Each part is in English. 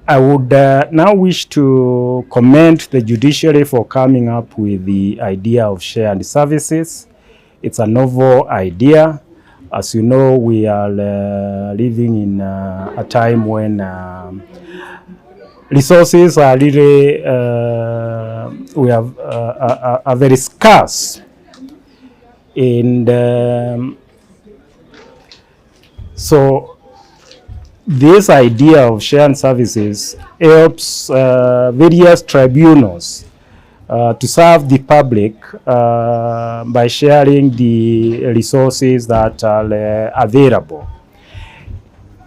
I would now wish to commend the judiciary for coming up with the idea of shared services. It's a novel idea. As you know, we are living in a time when resources are really are very scarce, and so this idea of shared services helps various tribunals to serve the public by sharing the resources that are available.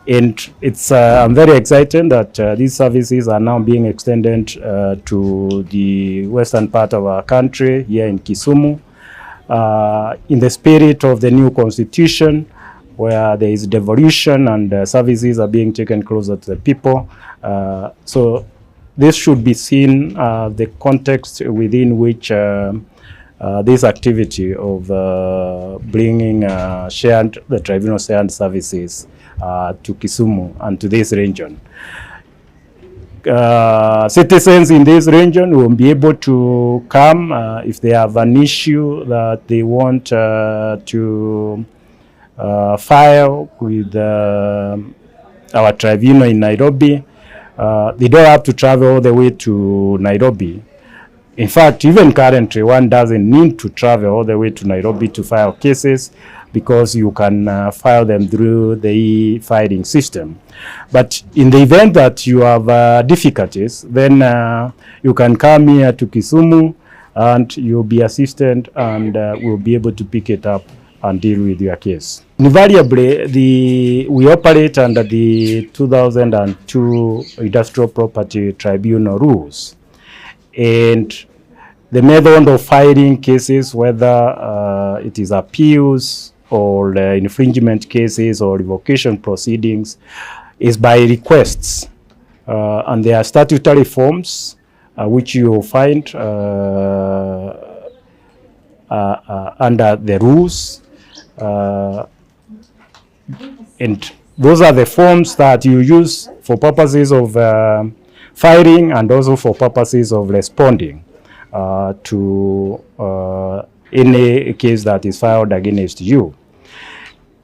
And it's I'm very excited that these services are now being extended to the western part of our country, here in Kisumu, in the spirit of the new constitution, where there is devolution and services are being taken closer to the people. So this should be seen the context within which this activity of bringing the tribunal shared services to Kisumu and to this region. Citizens in this region will be able to come if they have an issue that they want to file with our tribunal in Nairobi. They don't have to travel all the way to Nairobi. In fact, even currently, one doesn't need to travel all the way to Nairobi to file cases, because you can file them through the e-filing system. But in the event that you have difficulties, then you can come here to Kisumu and you'll be assisted, and we'll be able to pick it up and deal with your case. Invariably, we operate under the 2002 Industrial Property Tribunal rules. And the method of filing cases, whether it is appeals or infringement cases or revocation proceedings, is by requests. And there are statutory forms which you will find under the rules. And those are the forms that you use for purposes of filing and also for purposes of responding to any case that is filed against you.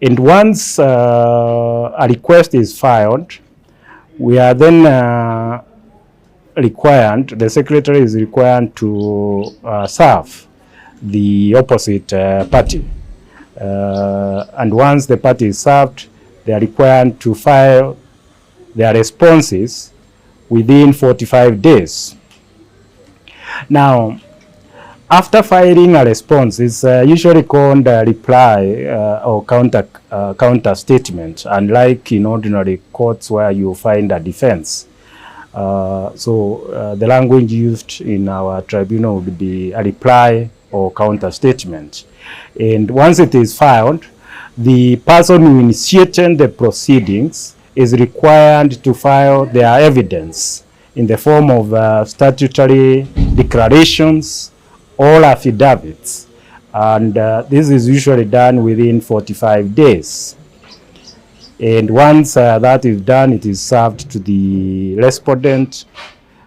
And once a request is filed, we are then required, the secretary is required to serve the opposite party. And once the party is served, they are required to file their responses within 45 days. Now, after filing a response, it's usually called a reply or counter statement, unlike in ordinary courts where you find a defense. So the language used in our tribunal would be a reply or counter statement. And once it is filed, the person who initiated the proceedings is required to file their evidence in the form of statutory declarations or affidavits. And this is usually done within 45 days. And once that is done, it is served to the respondent,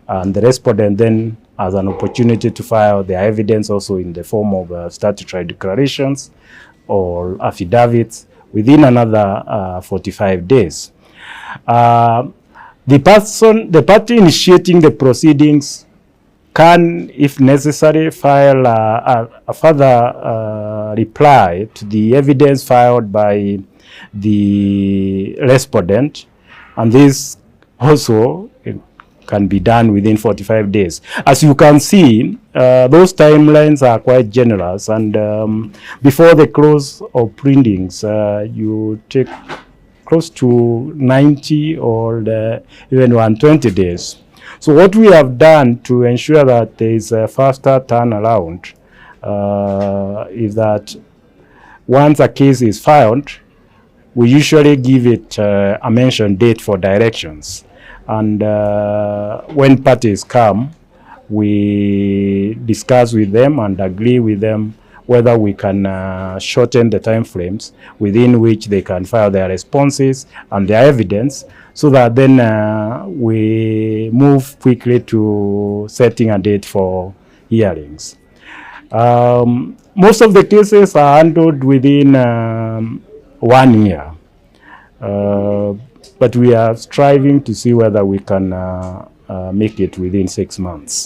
and the respondent then has an opportunity to file their evidence also in the form of statutory declarations or affidavits within another 45 days. The party initiating the proceedings can, if necessary, file a further reply to the evidence filed by the respondent, and this also can be done within 45 days. As you can see, those timelines are quite generous, and before the close of printings, you take close to 90 or even 120 days. So what we have done to ensure that there is a faster turnaround is that once a case is filed, we usually give it a mentioned date for directions. And when parties come, we discuss with them and agree with them whether we can shorten the time frames within which they can file their responses and their evidence, so that then we move quickly to setting a date for hearings. Most of the cases are handled within 1 year, but we are striving to see whether we can make it within 6 months.